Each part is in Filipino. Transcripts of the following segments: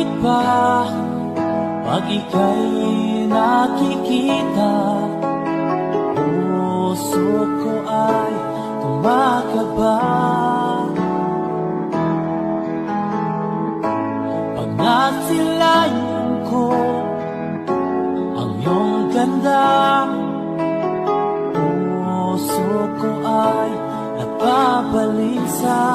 Bakit ba pag ika'y nakikita, puso ko ay tumakaba? Pag nasilayan ko ang iyong ganda, puso ko ay nagbabalisa.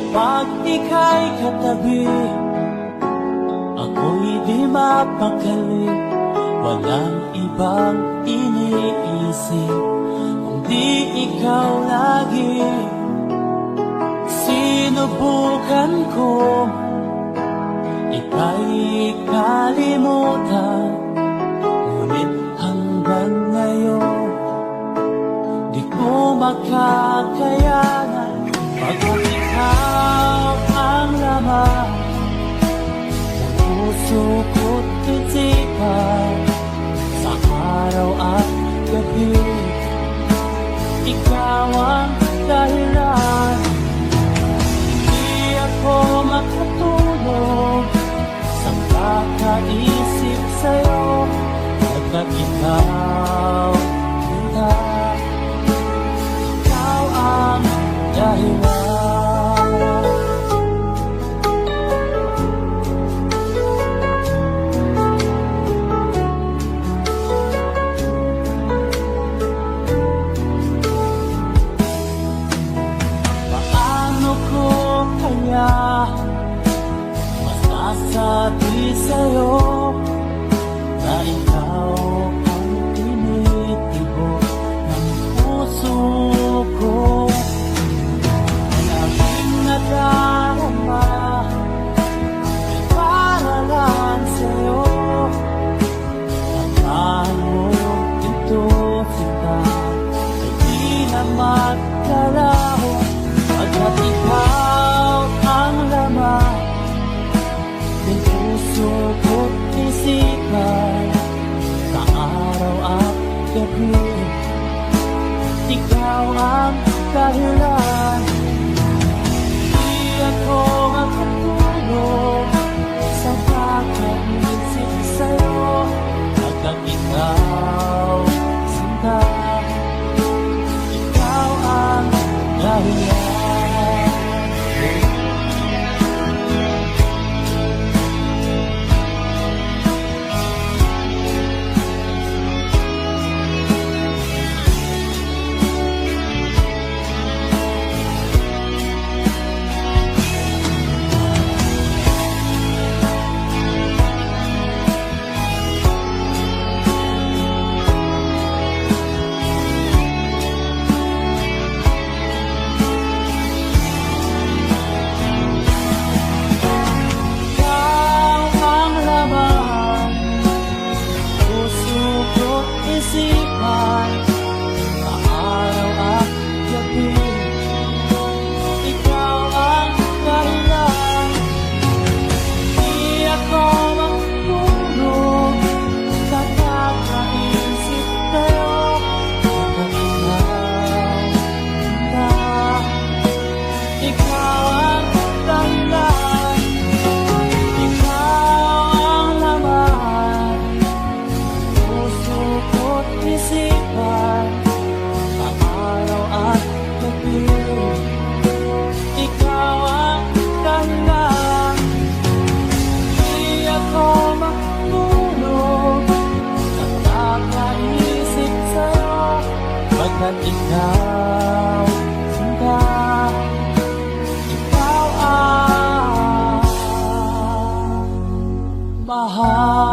Pag ika'y katabi, ako'y di mapakali. Walang ibang iniisip kundi ikaw lagi. Sinubukan ko ika'y kalimutan, ngunit hanggang ngayon di ko makakayanan. Pagkat ikaw ang laman ng puso ko't isipan, sa araw at gabi ikaw ang dahilan. Hindi ako makatulog sa kakaisip sa'yo, pagkat ikaw ang dahilan. Paano ko kaya masasabi sa'yo na ikaw ang tinitibok ng puso ko? Nadarama ay para lang sa'yo. Tandaan mo ito, sinta ay di na magkalaho. Pagkat ikaw ang laman ng puso ko't isipan, sa araw at gabi ikaw ang dahilan. Ako makatulog sa kakaisip sa'yo, pagkat ikaw, sinta, ikaw ang dahilan. Pagkat ikaw, sinta, ikaw ang mahal.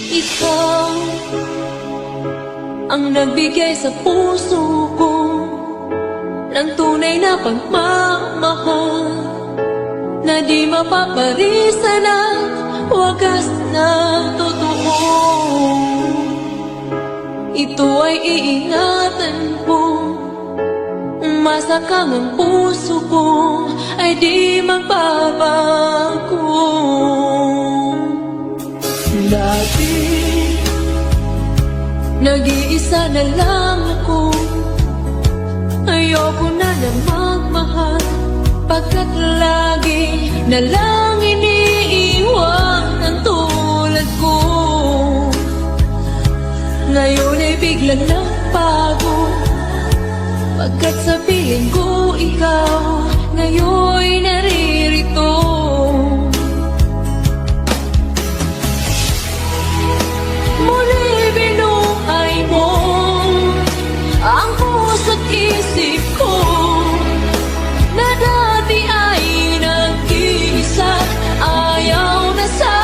Ikaw ang nagbigay sa puso ko ng tunay na pagmamahal na di mapaparisan at wagas na totoo. Ito ay iingatan ko, masakang ang puso ko ay di magbabago. Lagi nag-iisa na lang ako, ayoko na magmahal, pagkat lagi na lang iniiwan ang tulad ko. Ngayon ay biglang nagbago, pagkat sa piling ko ikaw ngayon'y naririto. Muli binuhay mo ang puso't isip ko na dati ay nag-iisa, ayaw na sa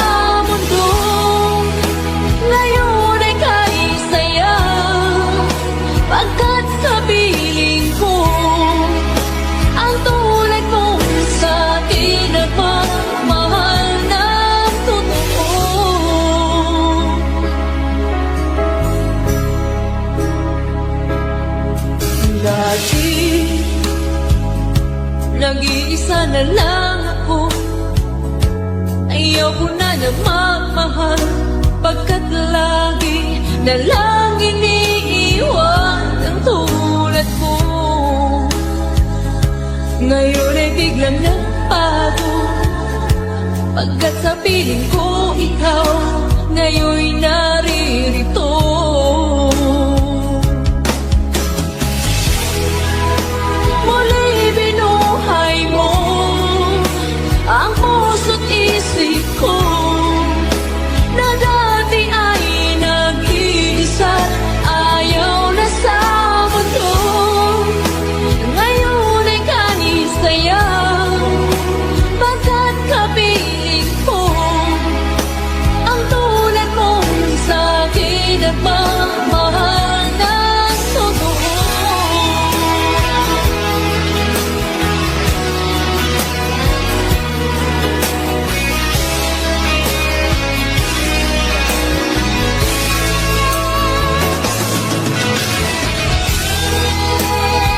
mundo. Ngayon ay kaisaya, pagkat sa piling ko ang tulad mo sa akin nagmamahal ng totoo. Lagi nag-iisa na lang ako, ayaw ko na magmahal, pagkat lagi na lang iniiwan ang tulad ko. Ngayon ay biglang nagbago, pagkat sa piling ko ikaw ngayon'y naririto. Muli binuhay mo ang puso't isip ko na dati ay nag-iisa, ayaw na sa mundo. Ngayon ay kanisaya, pagkat kapiling ko ang tulad mo sa akin nagmamahal ng totoo.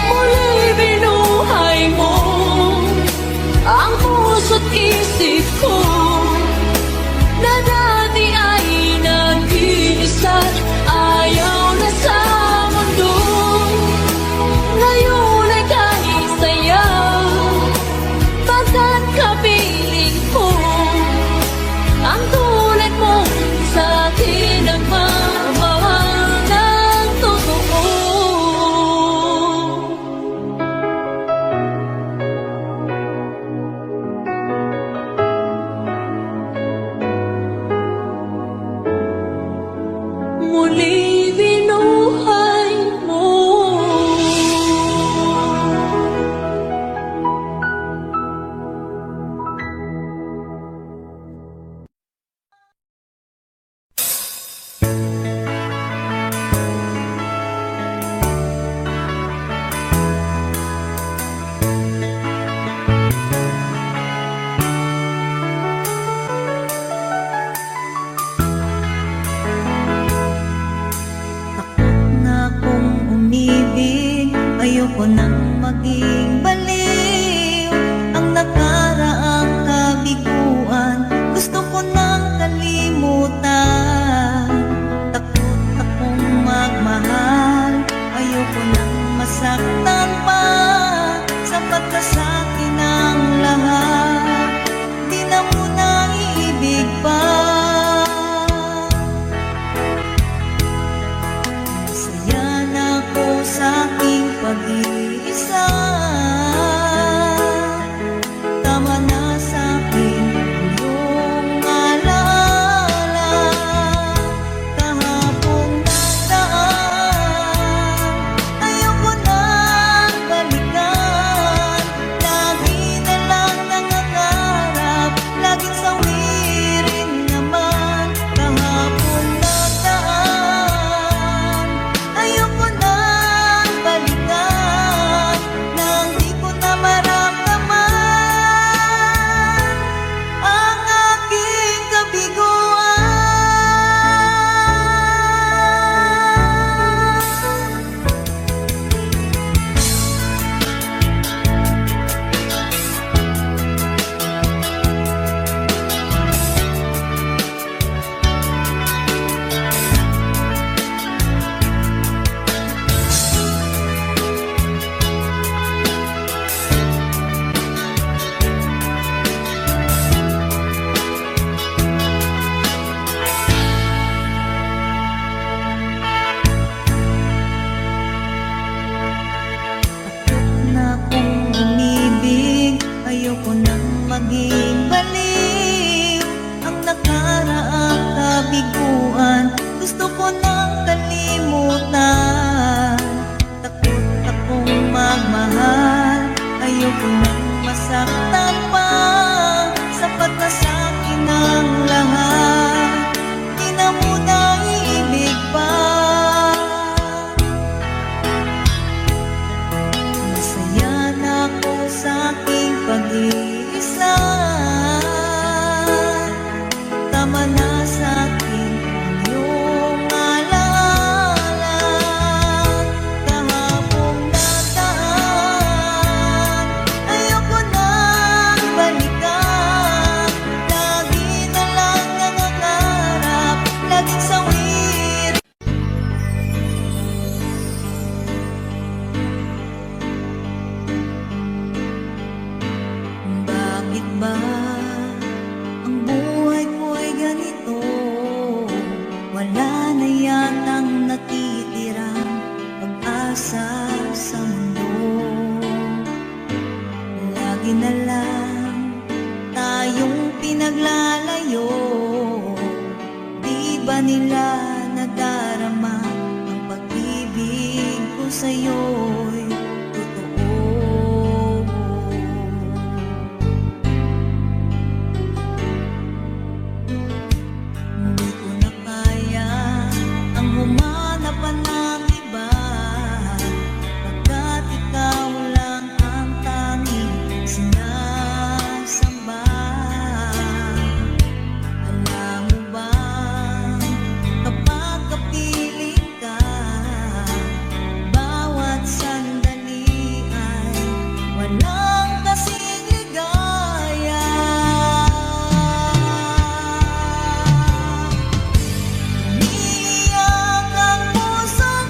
Muli binuhay mo ang puso't isip ko na dati ay nag-iisa, ayaw na sa mundo. Ngayon ay kanisaya, pagkat kapiling ko ang tulad mo sa akin nagmamahal ng totoo. Muli binuhay mo. Na kung umibig, ayoko nang maging baliw. Ang nakaraang kabiguan, gusto ko nang kalimutan. Takot akong magmahal, ayoko nang masaktan pa. Sapat na sa'kin ang lahat, di na muna iibig pa. Saya na ko sa aking pag-iisa. ko nang kalimutan. Takot akong magmahal, ayoko nang masaktan pa. Sapat na sa'kin ang lahat, di na muna ibig pa. Masaya na ako sa aking pag-iisa. Tama na sa'kin ang iyong alaala. Kahapong nataan, ayoko nang balikan. Lagi na lang nangangarap, laging sawir. Bakit ba ang buhay ko'y ganito? Wala na yatang natitirang pag-asa sa mundo. Lagi na lang tayong pinaglalayo. Di ba nila nadarama ang pag-ibig ko sa'yo'y totoo? Hindi ko na kaya ang humanap pa ng iba, pagkat ikaw lang ang tanging sinasamba. Alam mo ba, kapag kapiling ka, bawat sandali ay walang kasing ligaya. Umiiyak ang puso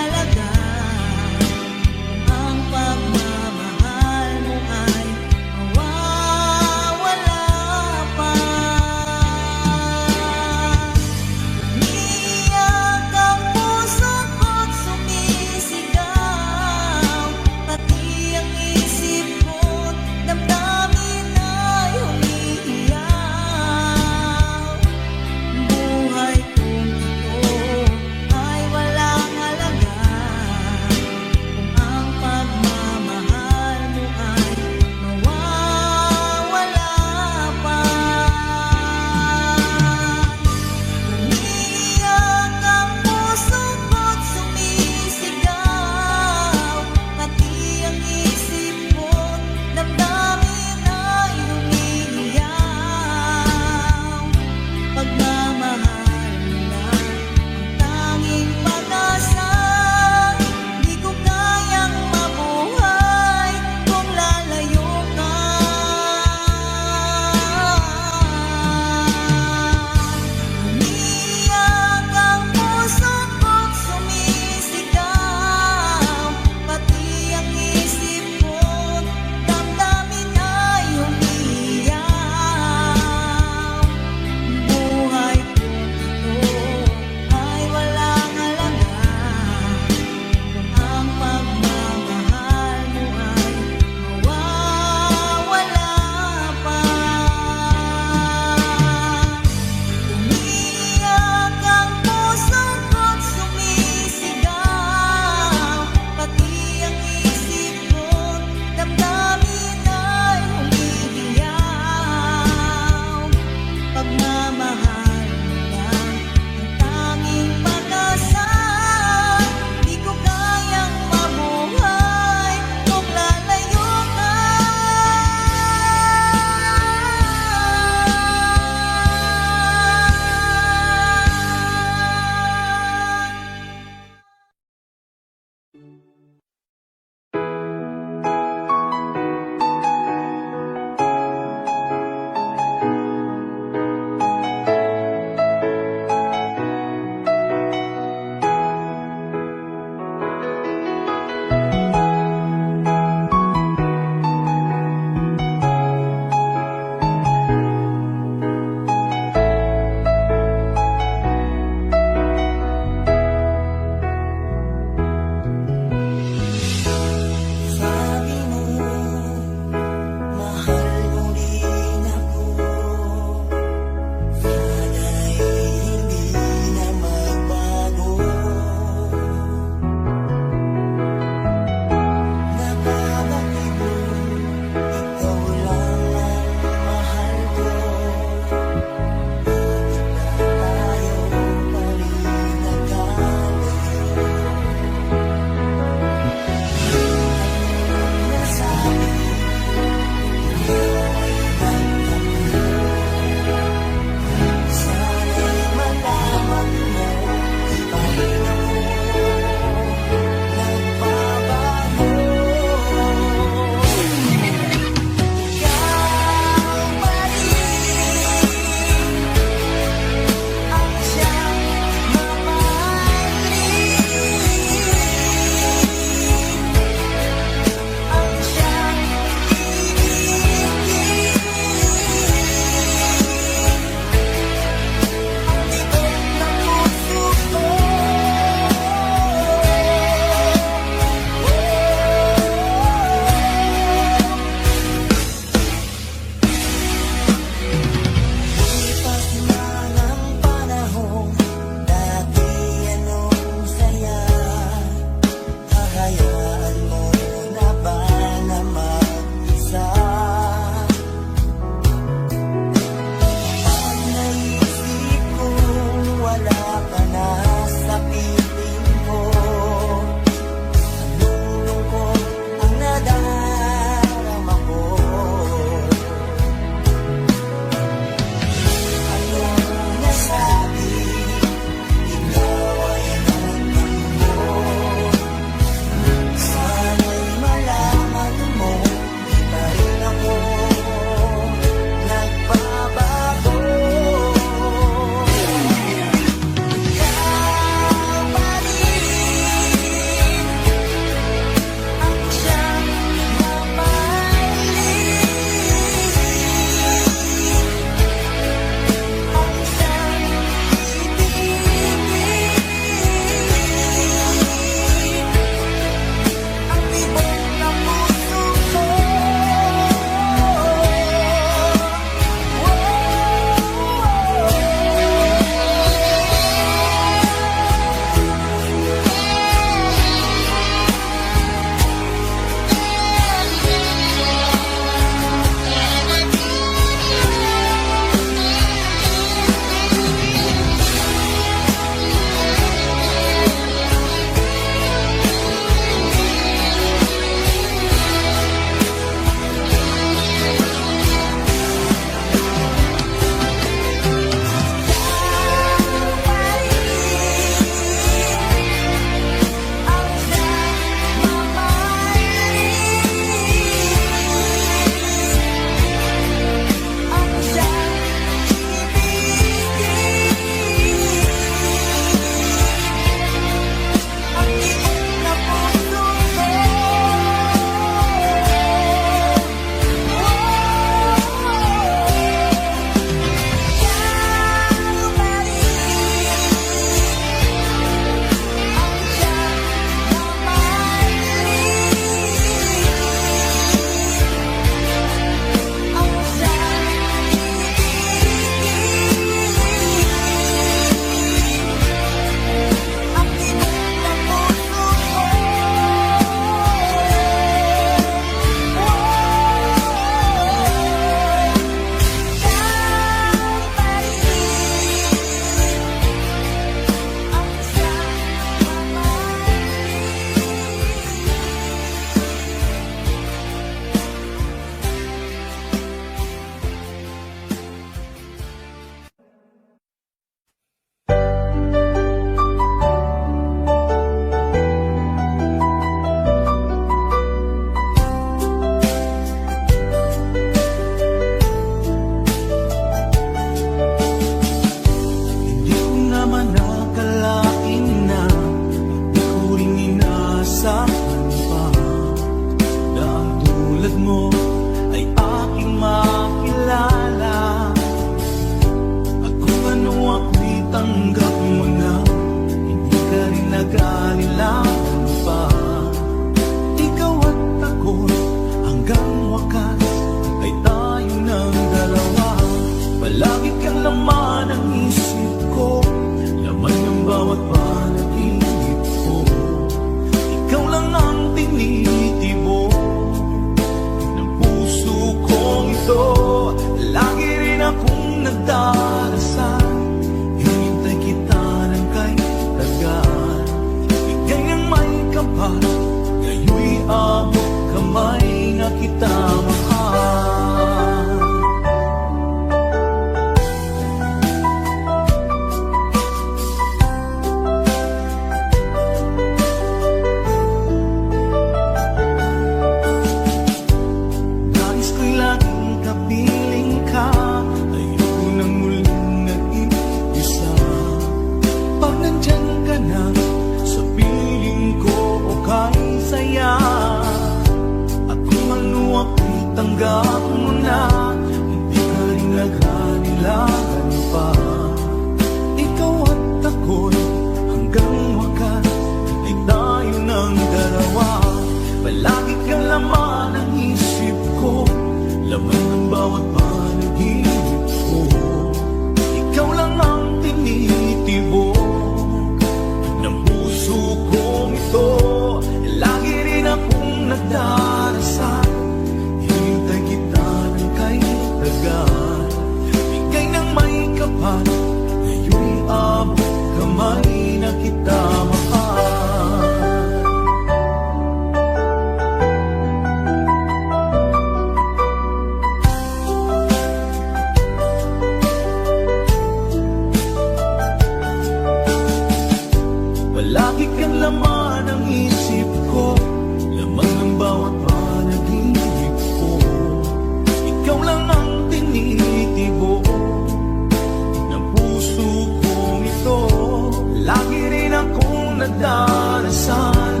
nagdarasal,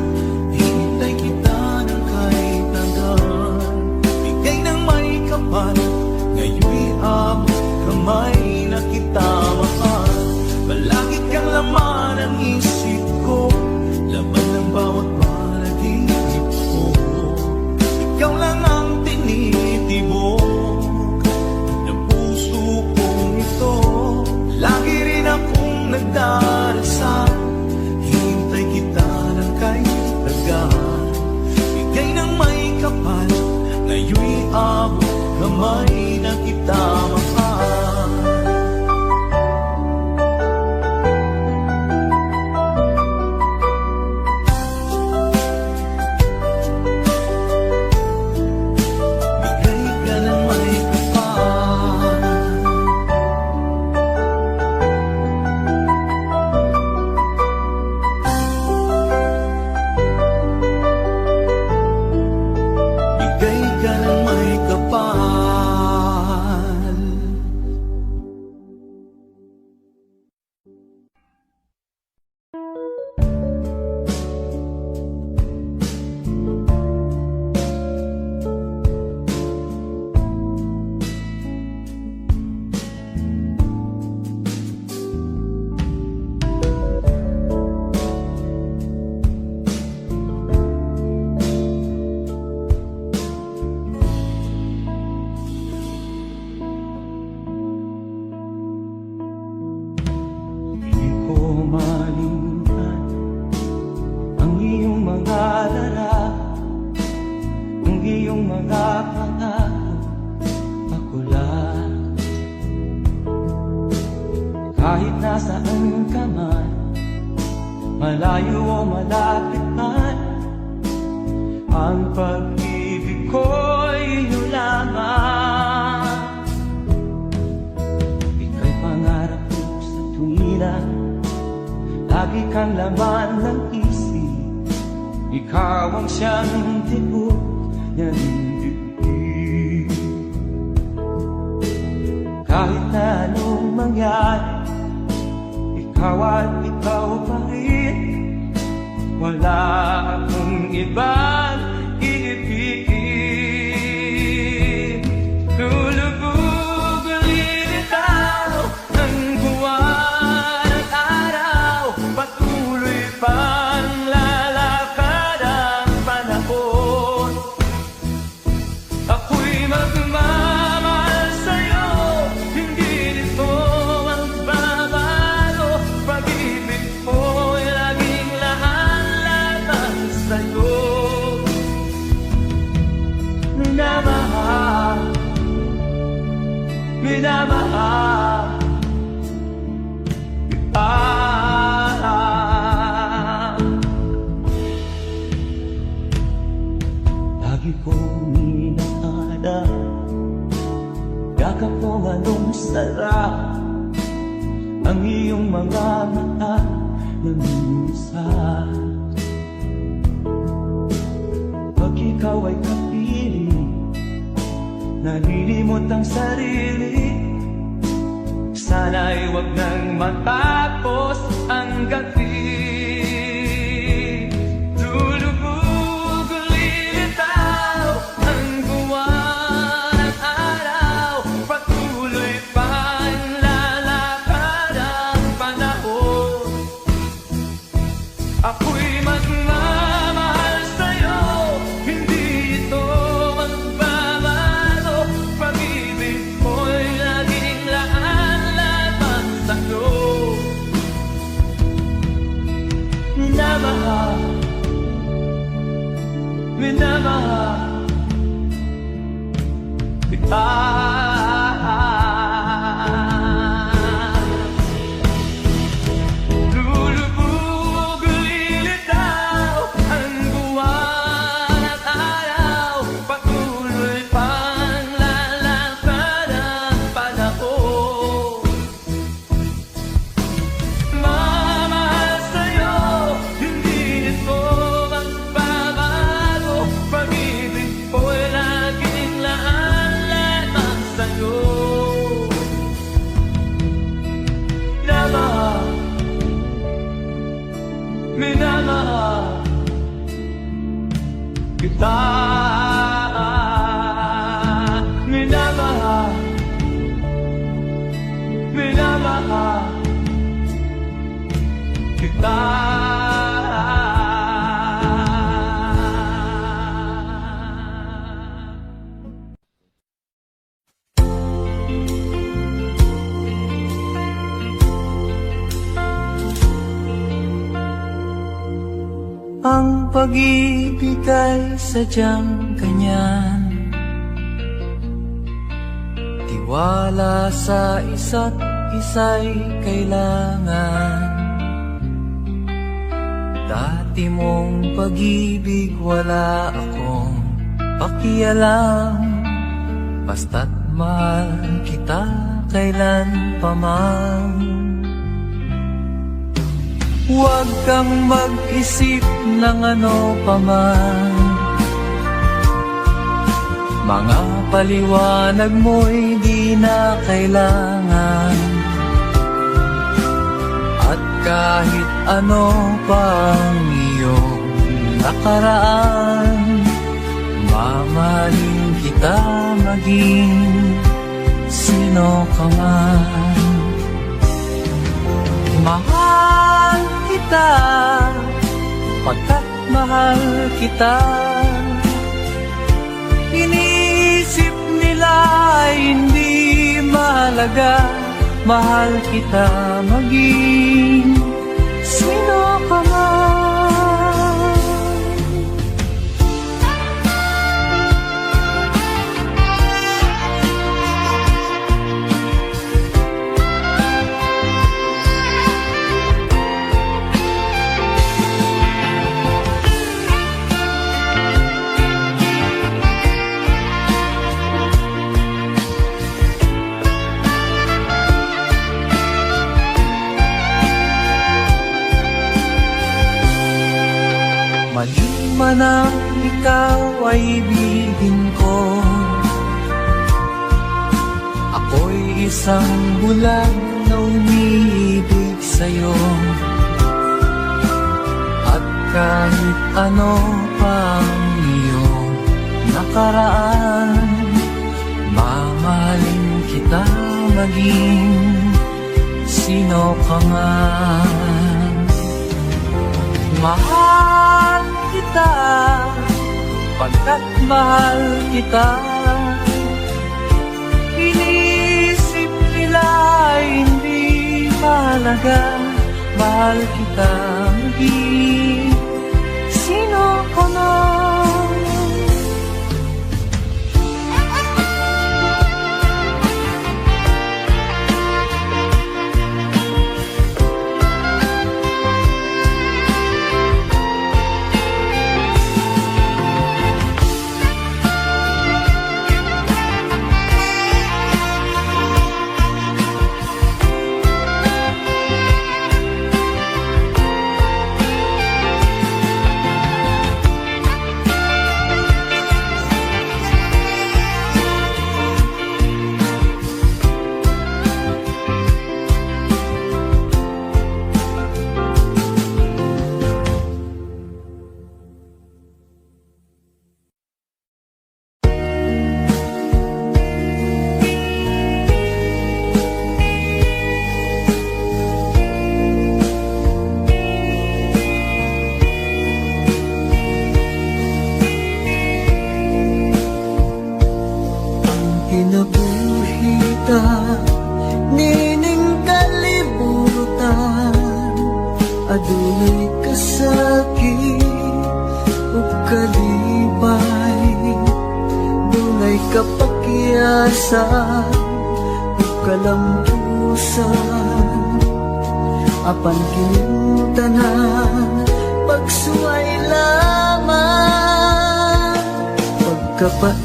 hinintay kita ng kahit hanggan. Bigay ng may kapal, ngayon'y abot kamay na kita mahal. Palagi kang laman ng isip ko, laman ng bawat panaginip ko. Ikaw lang ang tinitibok ng puso kong ito. Lagi rin akong nagdarasal, hintay kita ng kahit tagal. Bigay ng may kapal, ngayon'y abot kamay na kita mahal. Bigay ka ng may kapal. Bigay ka ng may kapal. Di ko malimutan ang iyong mga larawan, ang iyong mga pangako, ako lang. Kahit nasaan ka man, malayo o malapit man, ang pag-ibig ko'y iyong lamang. Ika'y pangarap ko sa tuwina, lagi kang laman ng isip. Ikaw ang siyang tibok ng dibdib. Kahit na anong mangyari, ikaw at ikaw pa rin. Wala akong ibang iibigin. Lulubog ang lilitaw ng buwan at araw, patuloy pang lalakad ang panahon. Ako'y magmamahal sa'yo, hindi nito magbabago. Pag-ibig ko'y laging lahat-lahat sa'yo. Minamahal, minamahal kita. Lagi kong inaalala, yakap mo anong sarap, ang iyong mga mata na minsan. Pag ikaw ay kapiling, nalilimot ang sarili. Sana'y wag nang matapos ang gabi. Lulubog ang lilitaw ang buwan at araw, patuloy pang lalakad ang panahon. Ako'y magmamahal sa'yo, hindi ito magbabago. Pag-ibig ko'y laging lahat-lahat sa'yo. Minamahal, minamahal kita. Lulubog ang lilitaw ang buwan at araw, patuloy pang lalakad ang panahon. Mamahal sa'yo, hindi ito magbabago. Pag-ibig ko'y laging lahat-lahat kita, minamahal, minamahal kita. Ang pag-ibig ay sadyang ganyan, tiwala sa isa't isa'y kailangan. Dati mong pag-ibig wala akong pakialam, basta't mahal kita kailan pa man. Huwag kang mag-isip ng ano pa man, mga paliwanag mo'y di na kailangan. At kahit ano pang iyong nakaraan, mamahalin kita maging sino ka man. Mahal kita, pagkat mahal kita. Inisip nila ay hindi mahalaga, mahal kita maging sino ka man. Mali man ang ikaw ay ibigin ko, ako'y isang bulag na umiibig sa'yo. At kahit ano pang iyong nakaraan, mamahalin kita maging sino ka man. Mahal kita, pagkat mahal kita. Inisip nila hindi mahalaga, mahal kita maging sino ka man. Kinabuhita, nining kalibutan, adunay kasakit o kalibay, dunay kapakyasan o kalampusan, apan kinintanan pagsuway lamang, pagkapat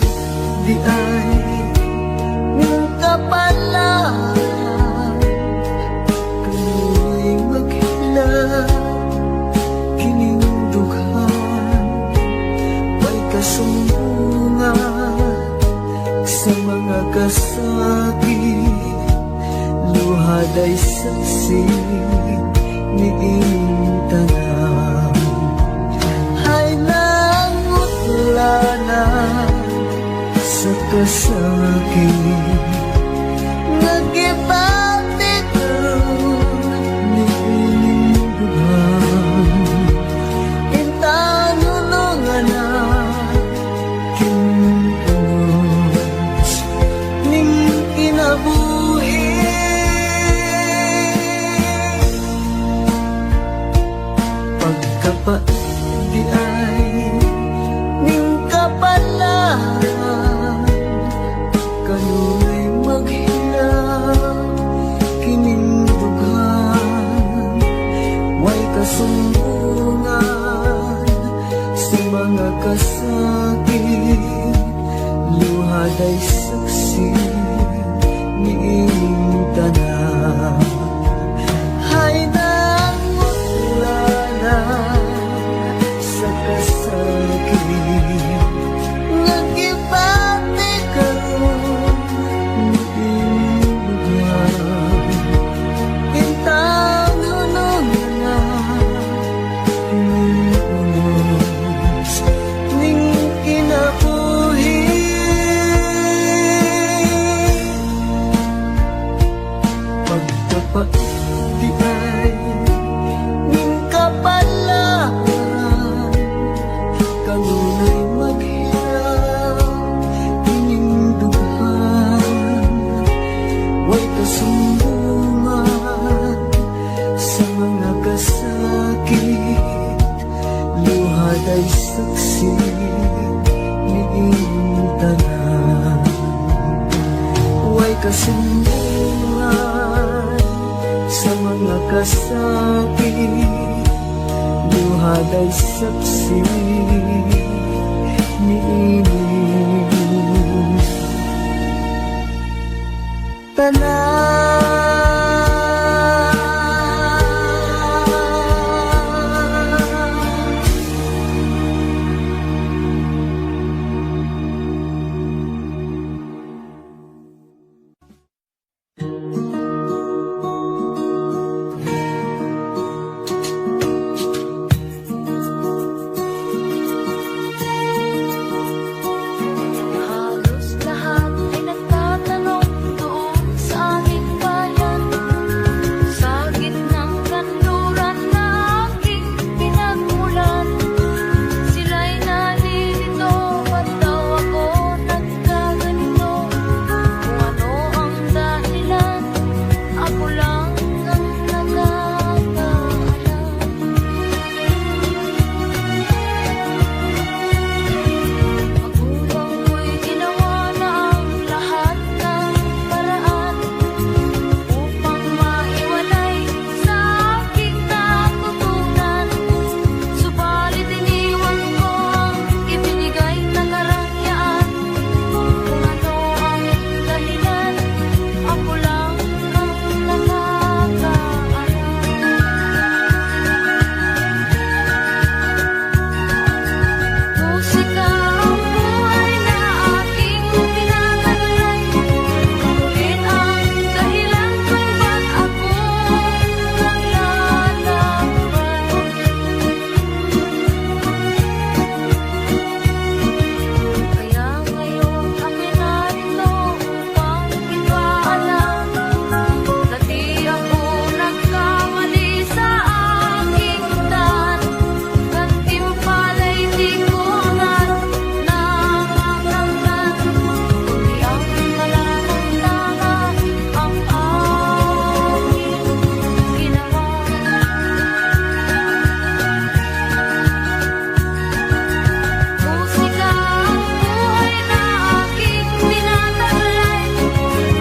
di ay kapalaan, kanu'y maghila, kining dughan, may kasumbungan sa mga kasakit, luhaday saksi ni ining tanan. kasumbungan sa mga kasakit, luhad ay saksi ni inyong tanan. Hay nangutla sa kasakit, nagibati karon ni inyong intang hunong na inyong ning kinabuhi. Pagtapat di ay ning kapalaran, kanunay maghirap ining dugan. Way kasumbungan sa mga kasakit, luhad ay saksi ni inyong tanan. Way kasumbungan sa mga kasakit, luhad ay saksi ni inyong tanan. Halos lahat ay nagtatanong doon sa aming bayan, sa gitnang kanluran na aking pinagmulan. Sila'y nalilito, ba't daw ako nagkaganito? Kung ano ang dahilan, ako lang ang nakakaalam. Magulang ko'y ginawa na ang lahat ng paraan upang maiwalay sa aking natutunan. Subalit iniwan ko ang ibinigay na karangyaan. Kung ano ang dahilan, ako lang ang nakakaalam. Musika ang buhay na aking pinaglalay, ngunit ang dahilan kung ba't ako naglalakbay. Kaya ngayon kami narito upang ipaalam na di ako nagkamali sa aking daan. Gantimpala'y di ko agad nakakamtan, kundi ang malamang tama ang aking ginawa. Musika ang buhay na aking pinataglay,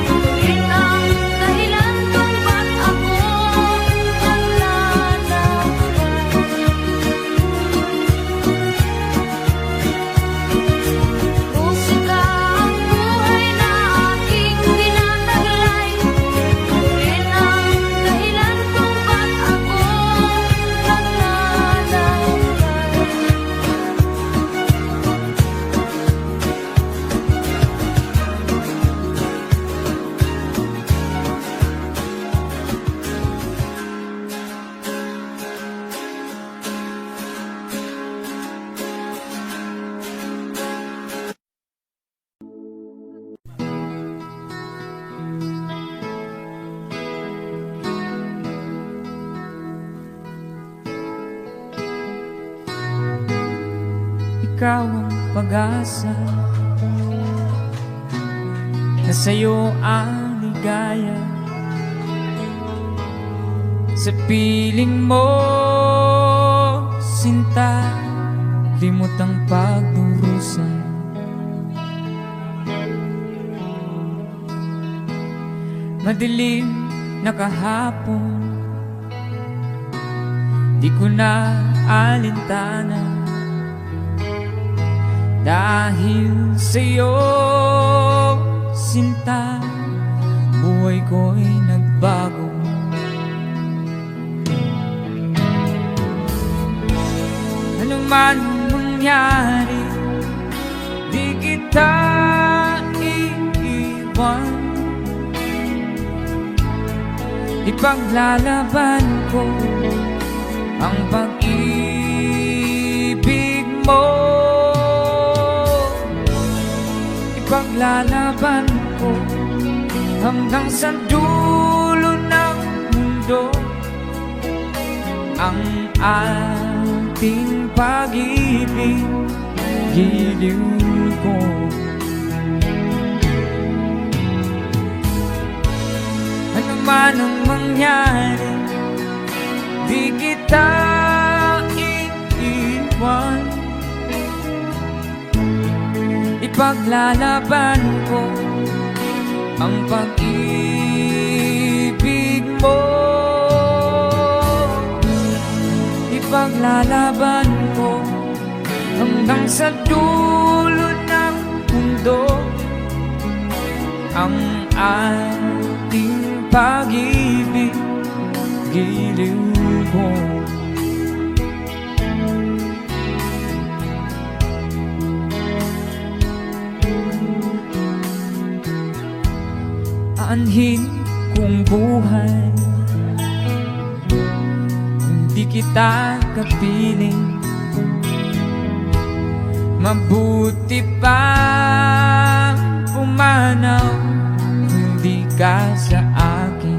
ngunit ang dahilan kung ba't ako naglalakbay. Musika ang buhay na aking pinataglay, ngunit ang dahilan kung ba't ako Ikaw ang pag-asa, na sa'yo ang ligaya. Sa piling mo, sinta, limot ang pagdurusa. Madilim na kahapon, di ko na alintana. Dahil sa'yo, sinta, buhay ko'y nagbago. Ano man mangyari, di kita iiwan. Ipaglalaban ko ang pag-ibig mo. Ipaglalaban ko hanggang sa dulo ng mundo ang ating pag-ibig, giliw ko. Ano man ang mangyari, di kita iiwan. Ipaglalaban ko ang pag-ibig mo. Ipaglalaban ko hanggang sa dulo ng mundo ang ating pag-ibig, giliw ko. Aanhin kong buhay kung di kita kapiling. Mabuti pa pumanaw kung di ka sa akin.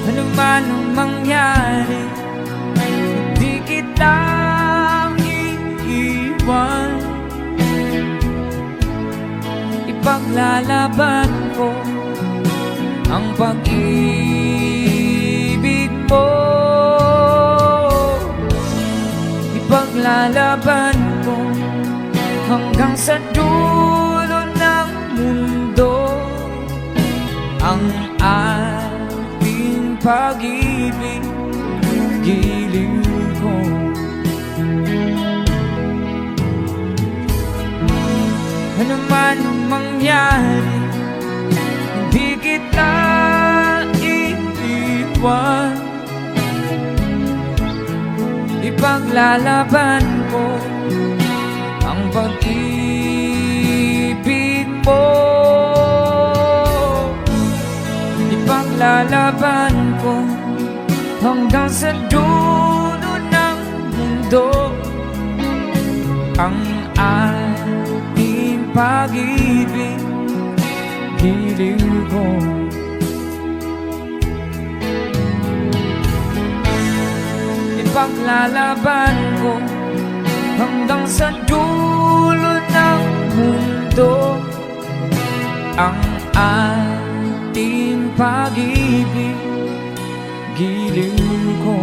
Ano man ang mangyari, di kita iiwan. Ipaglalaban ko ang pag-ibig mo. Ipaglalaban ko hanggang sa dulo ng mundo ang ating pag-ibig, giliw ko. Ano man ang mangyari, hindi kita iiwan. Ipaglalaban ko ang pag-ibig mo. Ipaglalaban ko hanggang sa dulo ng mundo ang ating pag-ibig, giliw ko. Ipaglalaban ko hanggang sa dulo ng mundo ang ating pag-ibig, giliw ko.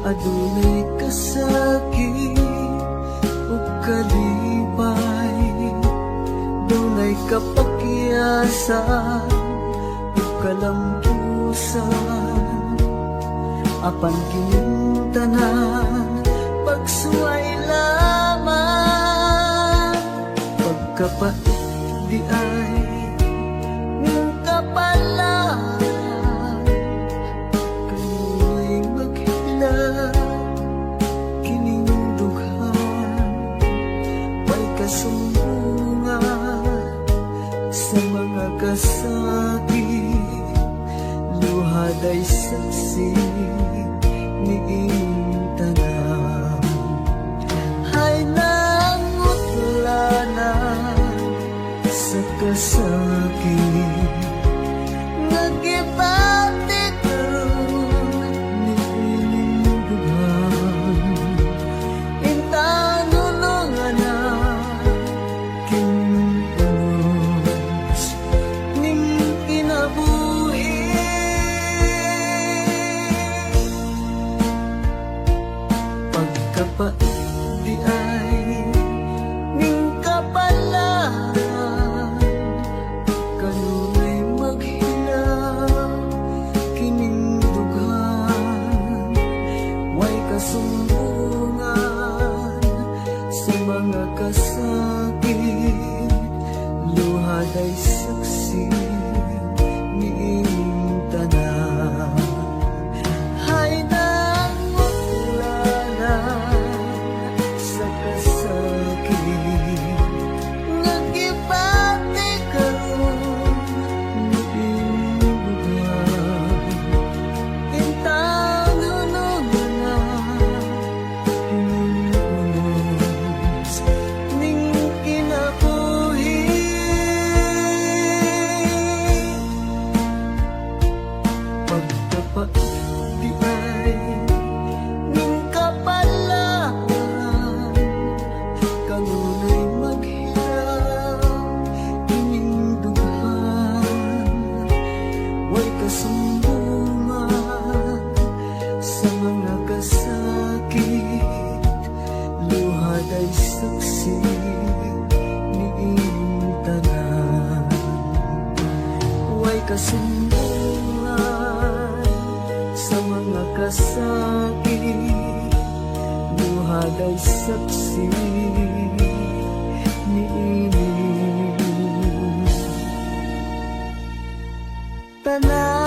Adunay kasakit o kalipay, dunay kapakyasan o kalampusan, apan kining tanan pagsuway lamang, pagkapait di ay ng kapalaan. Sa mga kasakit, luhaday saksi ni intanan. Hay nangutla na sa kasakit nagibati karon ni ining dughan intanulungan na kinunos ning kinabuhi pagkapait di ay ning kapalaan kanu'y maghilaw kining dughan way kasumbungan sa mga kasakit luhad ay saksi niing tanan hay sa kasakit nagibati karon niing dughan intanulungan na kinunos ning kinabuhi pagkapait di ay ning kapalaan kanunay maghilaw ining dughan way kasumbungan sa mga kasakit luhad ay saksi niing tanan way kasumbungan sa mga kasakit luhad ay saksi niing tanan.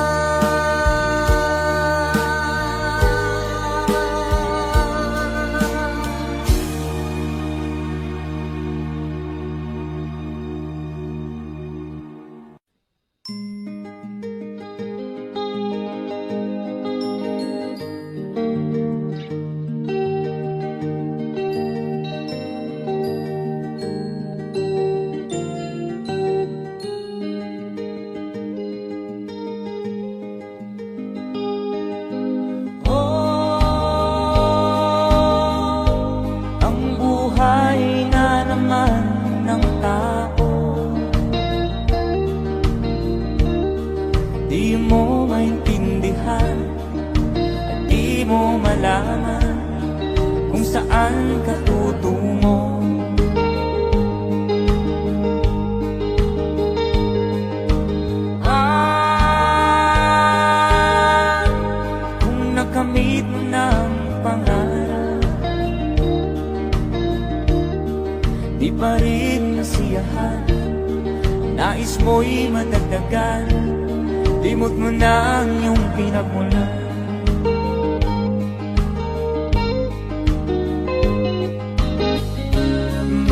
Ang buhay na naman ng tao, di mo maintindihan at di mo malaman kung saan ka tutungo. Kung nakamit mo ng pangarap, di pa rin nasiyahan, nais mo'y madagdagan, limot mo na ang iyong pinagmulan.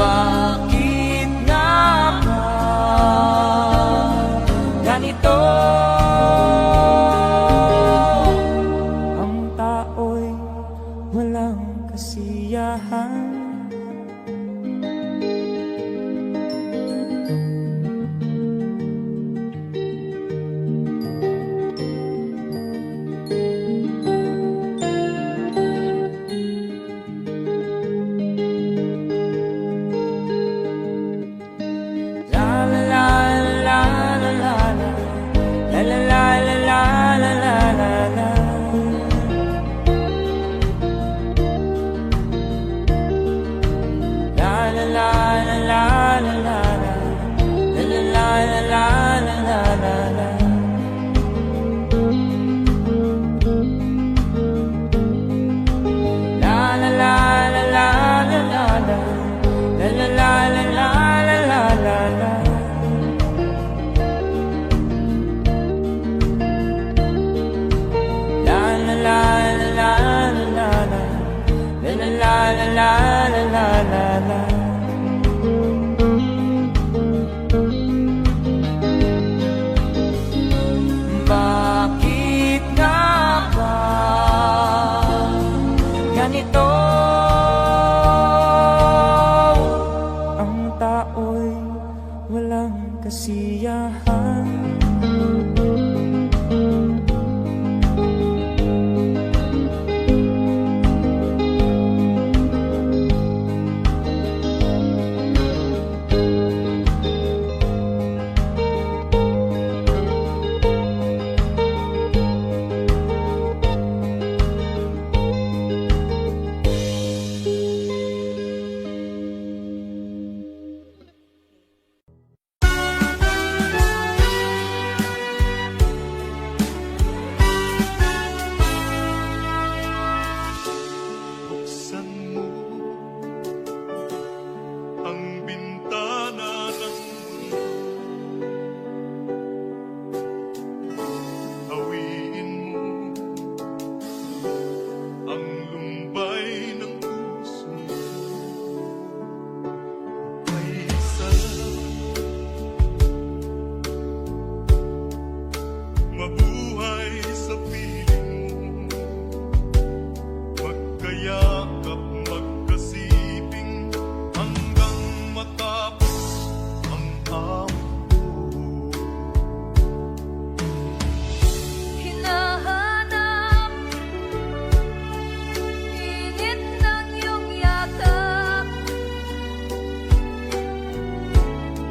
Bakit nga ba ganito? Ang tao'y walang kasiyahan. kasiyahan. Buksan mo ang bintana ng mundo. Hawiin mo ang lumbay ng puso. May isa mabuhay sa piling mo. Magkayakap, magkasiping hanggang matapos ang awit ko. Hinahanap init ng iyong yakap,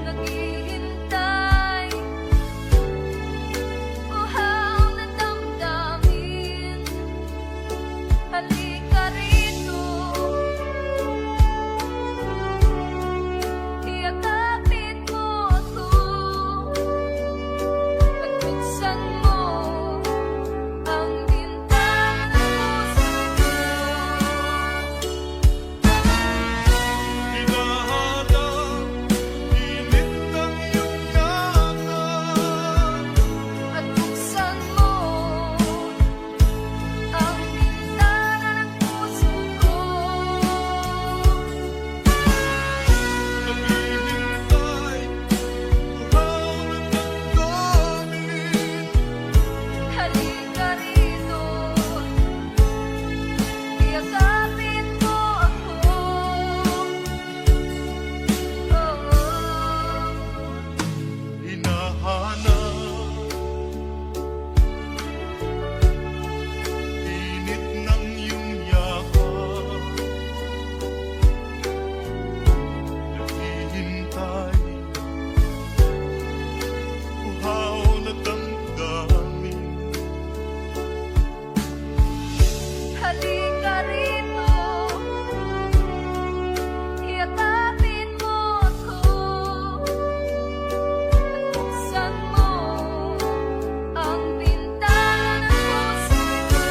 naghihintay uhaw na damdamin. Halika rito, iyakapin mo ako at buksan mo ang bintana ng puso ko. Hinahanap init ng iyong yakap. At buksan mo ang bintana ng puso ko. Naghihintay, uhaw na damdamin. Halika rito, iyakapin mo ako. Hinahanap init ng iyong yakap. Naghihintay, uhaw na damdamin. Halika rito, iyakapin mo ako. At buksan mo ang bintana ng puso ko.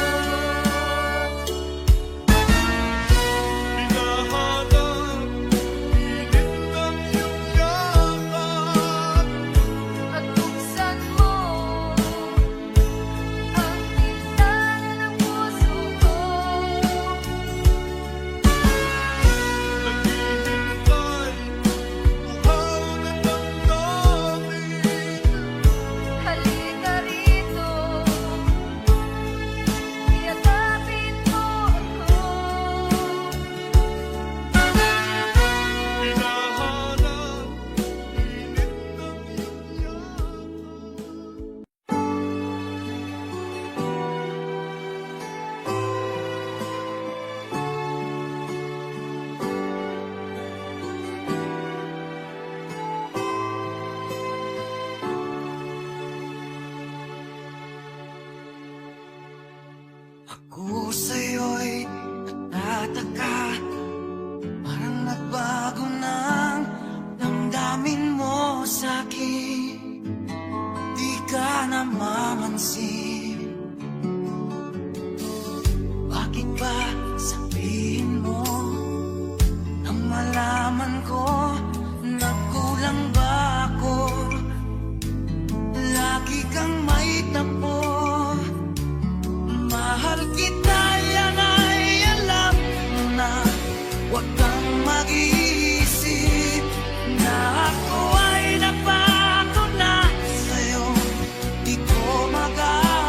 Hinahanap init ng iyong yakap. At buksan mo ang bintana ng puso ko. Naghihintay, uhaw na damdamin. Halika rito, iyakapin mo ako. Hinahanap init ng iyong yakap. Ako sa'yo'y natataka, parang nagbago ng damdamin mo sa'kin. Di ka namamansin. Bakit ba sabihin mo nang malaman ko nagkulang ba ako? Lagi kang may tapo. Mahal kita, yan ay alam mo na. Huwag kang mag-iisip na ako ay napako na sa'yo. Di ko magagawa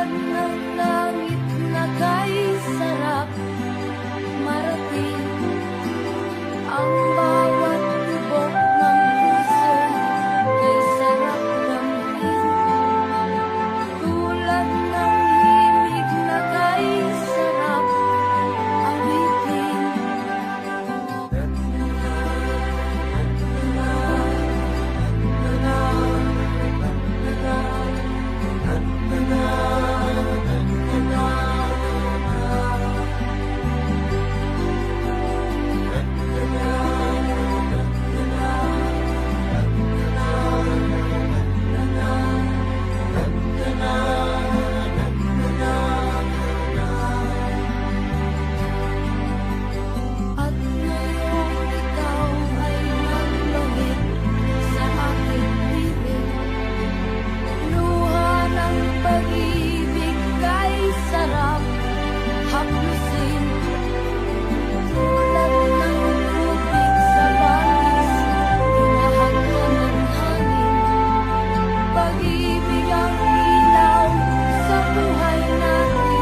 Tulad ng langit na kay sarap marating, ang bawat tibok ng puso kay sarap damhin. Tulad ng himig na kay sarap awitin. At ngayong ikaw ay nagbalik sa aking piling, luha ng pag-ibig kay sarap haplusin. Tulad ng tubig sa bangis, hinahagkan ng hangin, pag-ibig ang ilaw sa buhay natin.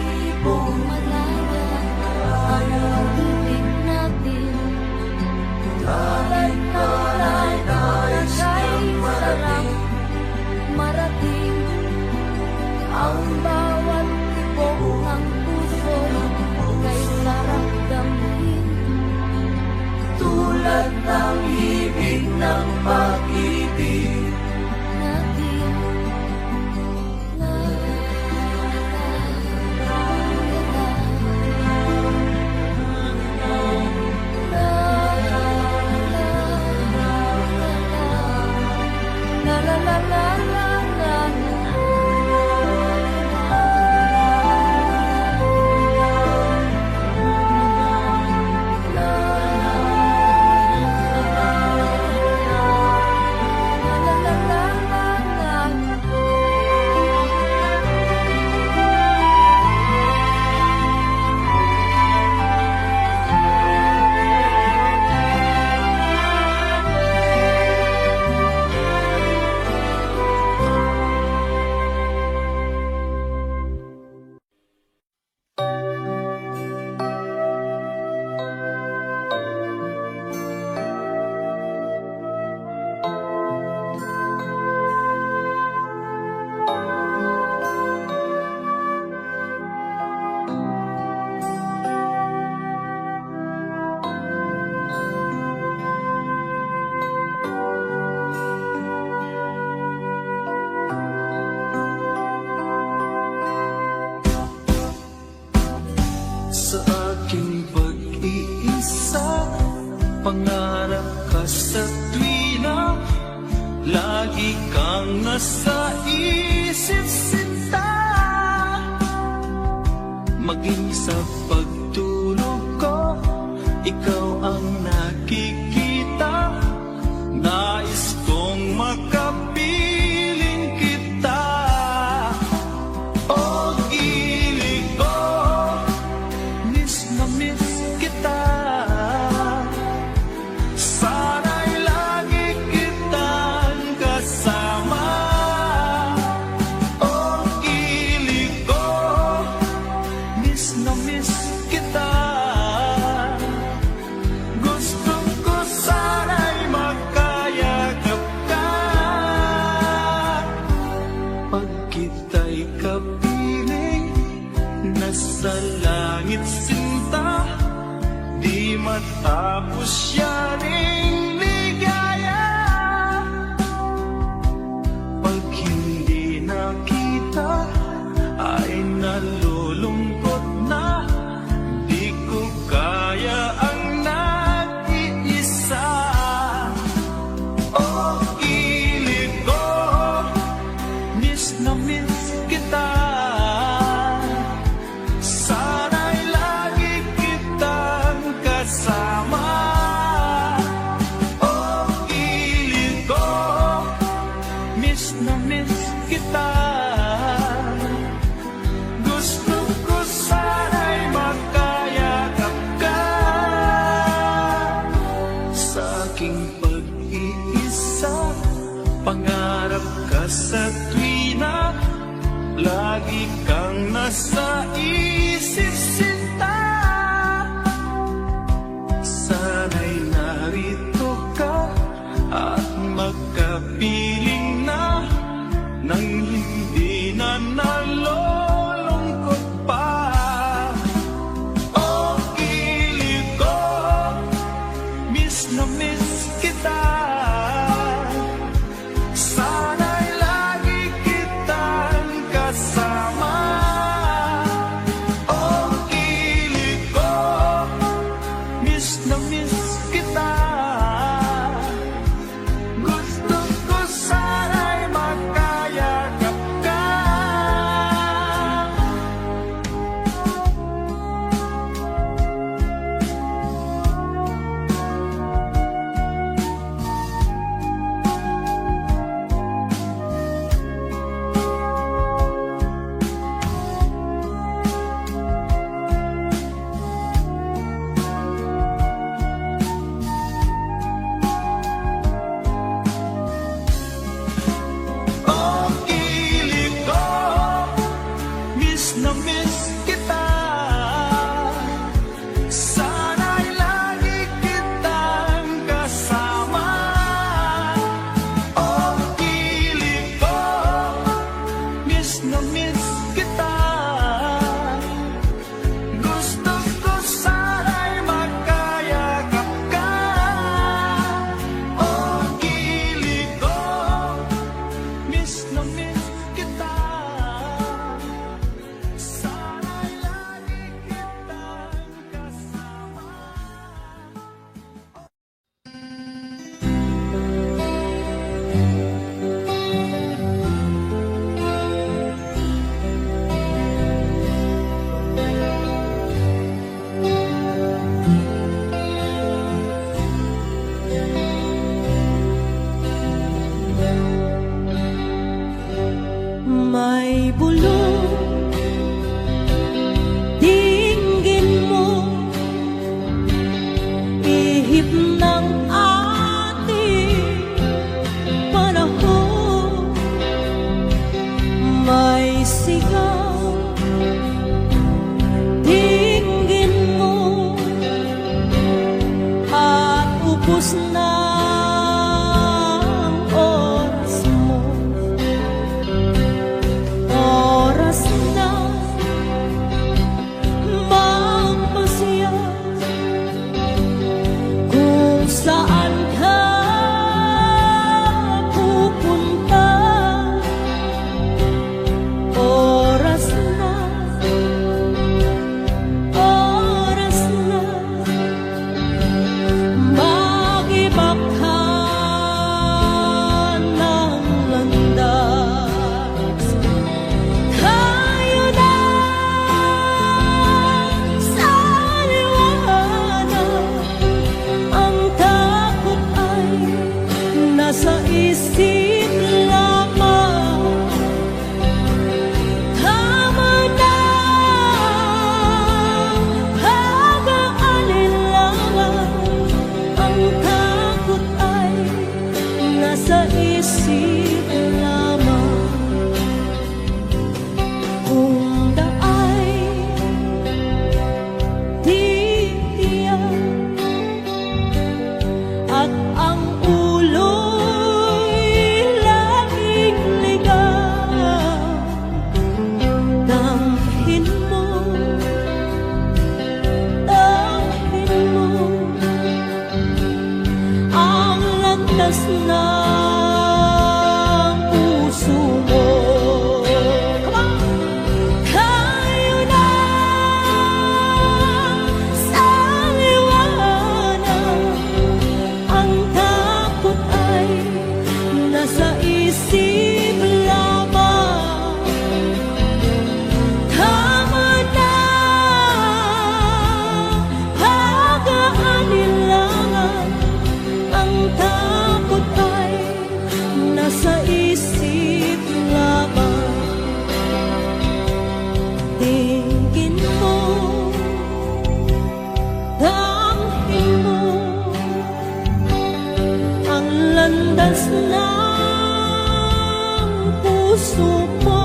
Ibong malaya ang ibig natin. Tulad ng langit na kay sarap marating, ang bawat tibok ng puso kay sarap damhin. Tulad ng ibig ng pag-ibig natin. La la la la la la Sa aking pag-iisa, pangarap ka sa tuwina, lagi kang nasa isip sinta. Maging sa pagtulog ko, ikaw ang nakikita. Nais kong makapiling kita. O gilig ko, miss na miss kita. Sana'y lagi kitang kasama. O gilig ko, miss na miss kita. Gustong ko nag-iisa. Pangarap ka sa tuwina, lagi kang nasa isip sinta. Sana'y narito ka at magkapiling na nang hindi na nalulungkot pa. Oh, kilig ko, miss na miss kita. Sana'y lagi kitang kasama. Oh, kilig ko, miss na miss kita. Gusto ko sana'y makayakap ka. Oh, kilig ko, miss na miss kita. Sana'y lagi kitang kasama. Oh, kilig ko, miss na miss kita. Gusto ko sana'y makayakap ka. Oh, kilig ko, miss na miss kita. Sana'y lagi kitang kasama. May bulong dinggin mo, ihip ng ating panahon. May sigaw dinggin mo, at ubos na ang oras mo. Oras na magpasya kung saan ka pupunta. Oras na mag-ibak ka ng landas. Tayo na sa liwanag, ang takot ay nasa isip lamang. Tama na pag-aalinlangan, ang takot ay nasa isip lamang. Kung daay titiyak at ang ulo'y laging ligaw, damhin mo ang landas ng puso mo. Come on! Tayo na sa liwanag, ang takot ay nasa isip lamang. Tama na pag-aalinlangan, ang takot ay ang landas ng puso mo.